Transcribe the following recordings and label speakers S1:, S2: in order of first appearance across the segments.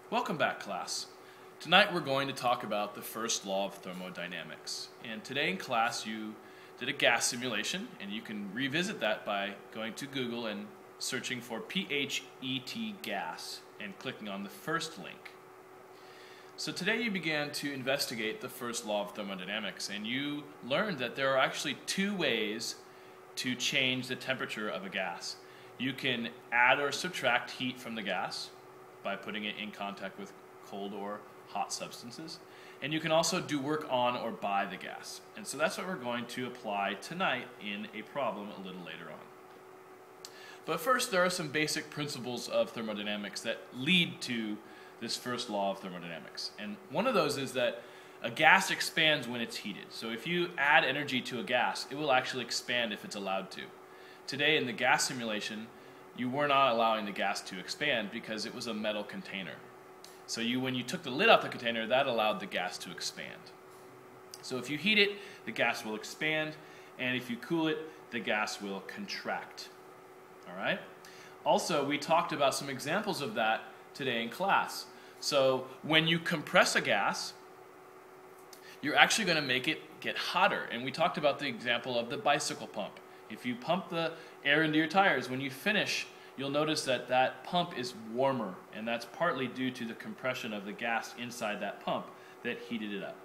S1: Welcome back, class. Tonight we're going to talk about the first law of thermodynamics. And today in class you did a gas simulation, and you can revisit that by going to Google and searching for PHET gas and clicking on the first link. So today you began to investigate the first law of thermodynamics, and you learned that there are actually two ways to change the temperature of a gas. You can add or subtract heat from the gas by putting it in contact with cold or hot substances. And you can also do work on or by the gas. And so that's what we're going to apply tonight in a problem a little later on. But first, there are some basic principles of thermodynamics that lead to this first law of thermodynamics. And one of those is that a gas expands when it's heated. So if you add energy to a gas, it will actually expand if it's allowed to. Today in the gas simulation, you were not allowing the gas to expand because it was a metal container. So when you took the lid off the container, that allowed the gas to expand. So if you heat it, the gas will expand, and if you cool it, the gas will contract. All right? Also, we talked about some examples of that today in class. So when you compress a gas, you're actually going to make it get hotter. And we talked about the example of the bicycle pump. If you pump the air into your tires, when you finish, you'll notice that that pump is warmer, and that's partly due to the compression of the gas inside that pump that heated it up.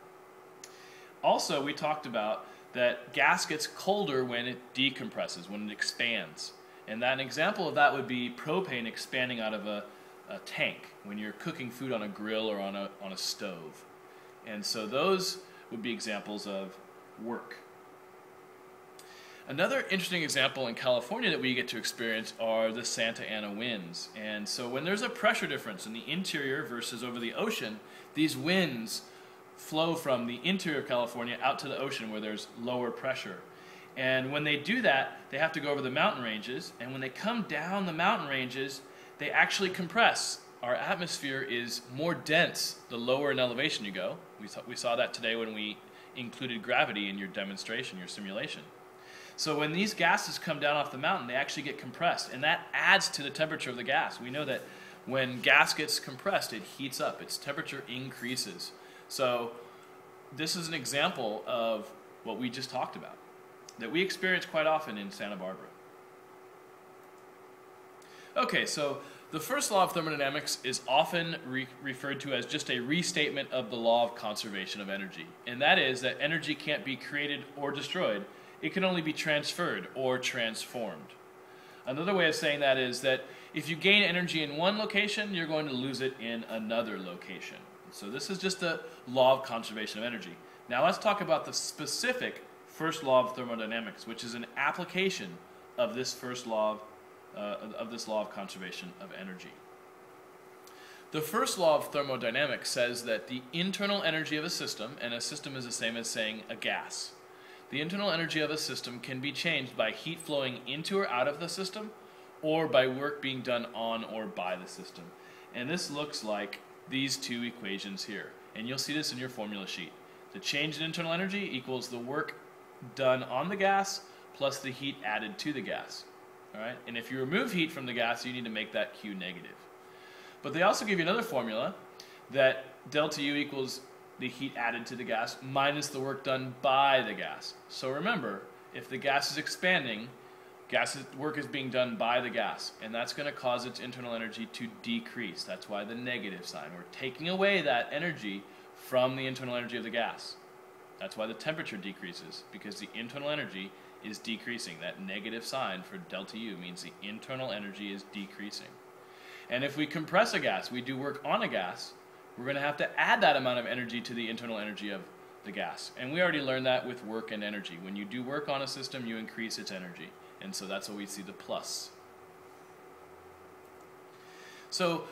S1: Also, we talked about that gas gets colder when it decompresses, when it expands. And an example of that would be propane expanding out of a tank when you're cooking food on a grill or on a stove. And so those would be examples of work. Another interesting example in California that we get to experience are the Santa Ana winds. And so when there's a pressure difference in the interior versus over the ocean, these winds flow from the interior of California out to the ocean where there's lower pressure. And when they do that, they have to go over the mountain ranges. And when they come down the mountain ranges, they actually compress. Our atmosphere is more dense the lower in elevation you go. We saw that today when we included gravity in your demonstration, your simulation. So when these gases come down off the mountain, they actually get compressed, and that adds to the temperature of the gas. We know that when gas gets compressed, it heats up. Its temperature increases. So this is an example of what we just talked about that we experience quite often in Santa Barbara. Okay, so the first law of thermodynamics is often referred to as just a restatement of the law of conservation of energy, and that is that energy can't be created or destroyed. It can only be transferred or transformed. Another way of saying that is that if you gain energy in one location, you're going to lose it in another location. So this is just the law of conservation of energy. Now let's talk about the specific first law of thermodynamics, which is an application of this first law of this law of conservation of energy. The first law of thermodynamics says that the internal energy of a system, and a system is the same as saying a gas, the internal energy of a system can be changed by heat flowing into or out of the system, or by work being done on or by the system. And this looks like these two equations here. And you'll see this in your formula sheet. The change in internal energy equals the work done on the gas plus the heat added to the gas. All right? And if you remove heat from the gas, you need to make that Q negative. But they also give you another formula that delta U equals the heat added to the gas minus the work done by the gas. So remember, if the gas is expanding, work is being done by the gas, and that's going to cause its internal energy to decrease. That's why the negative sign. We're taking away that energy from the internal energy of the gas. That's why the temperature decreases, because the internal energy is decreasing. That negative sign for delta U means the internal energy is decreasing. And if we compress a gas, we do work on a gas, we're going to have to add that amount of energy to the internal energy of the gas. And we already learned that with work and energy. When you do work on a system, you increase its energy. And so that's why we see the plus. So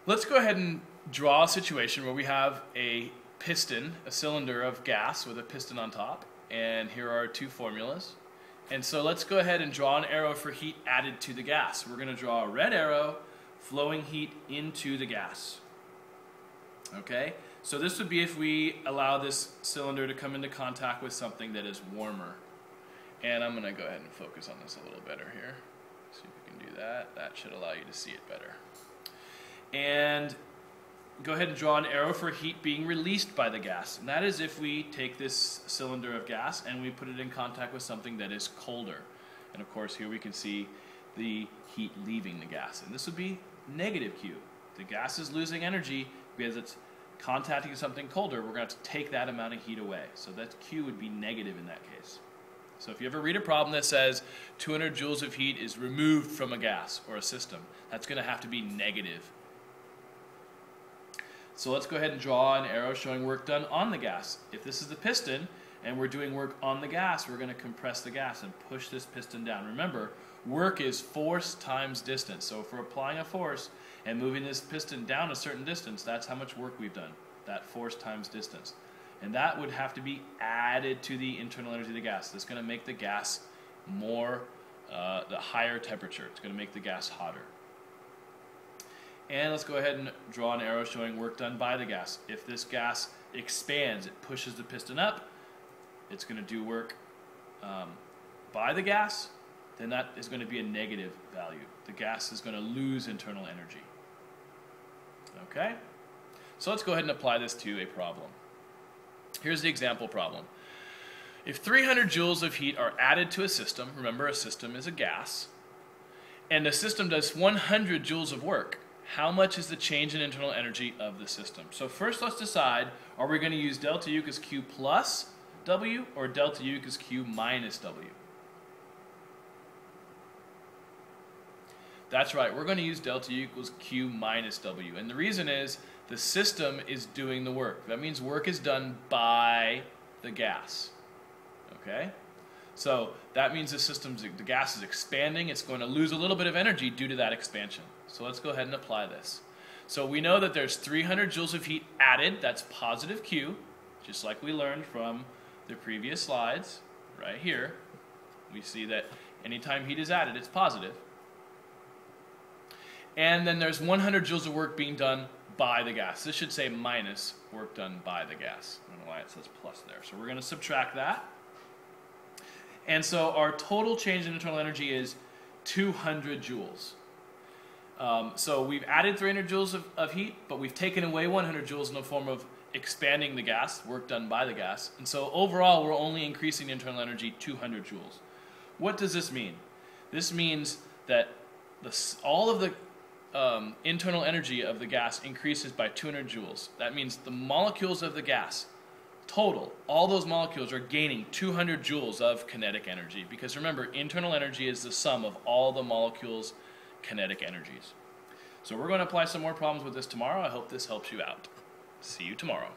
S1: let's go ahead and draw a situation where we have a piston, a cylinder of gas with a piston on top. And here are our two formulas. And so let's go ahead and draw an arrow for heat added to the gas. We're going to draw a red arrow flowing heat into the gas. Okay, so this would be if we allow this cylinder to come into contact with something that is warmer. And I'm going to go ahead and focus on this a little better here. See if we can do that. That should allow you to see it better. And go ahead and draw an arrow for heat being released by the gas. And that is if we take this cylinder of gas and we put it in contact with something that is colder. And of course here we can see the heat leaving the gas. And this would be negative Q. The gas is losing energy because it's contacting something colder. We're going to have to take that amount of heat away. So that Q would be negative in that case. So if you ever read a problem that says 200 joules of heat is removed from a gas or a system, that's going to have to be negative. So let's go ahead and draw an arrow showing work done on the gas. If this is the piston and we're doing work on the gas, we're going to compress the gas and push this piston down. Remember, work is force times distance. So if we're applying a force and moving this piston down a certain distance, that's how much work we've done, that force times distance. And that would have to be added to the internal energy of the gas. That's going to make the gas more, the higher temperature. It's going to make the gas hotter. And let's go ahead and draw an arrow showing work done by the gas. If this gas expands, it pushes the piston up, it's going to do work by the gas, then that is going to be a negative value. The gas is going to lose internal energy. Okay? So let's go ahead and apply this to a problem. Here's the example problem. If 300 joules of heat are added to a system, remember a system is a gas, and the system does 100 joules of work, how much is the change in internal energy of the system? So first let's decide, are we going to use delta U equals Q plus W or delta U equals Q minus W? That's right, we're going to use delta U equals Q minus W. And the reason is the system is doing the work. That means work is done by the gas. Okay? So that means the gas is expanding. It's going to lose a little bit of energy due to that expansion. So let's go ahead and apply this. So we know that there's 300 joules of heat added. That's positive Q, just like we learned from the previous slides. Right here, we see that anytime heat is added, it's positive. And then there's 100 joules of work being done by the gas. This should say minus work done by the gas. I don't know why it says plus there. So we're going to subtract that. And so our total change in internal energy is 200 joules. So we've added 300 joules of heat, but we've taken away 100 joules in the form of expanding the gas, work done by the gas. And so overall, we're only increasing the internal energy 200 joules. What does this mean? This means that all of the internal energy of the gas increases by 200 joules. That means the molecules of the gas, total, all those molecules are gaining 200 joules of kinetic energy. Because remember, internal energy is the sum of all the molecules' kinetic energies. So we're going to apply some more problems with this tomorrow. I hope this helps you out. See you tomorrow.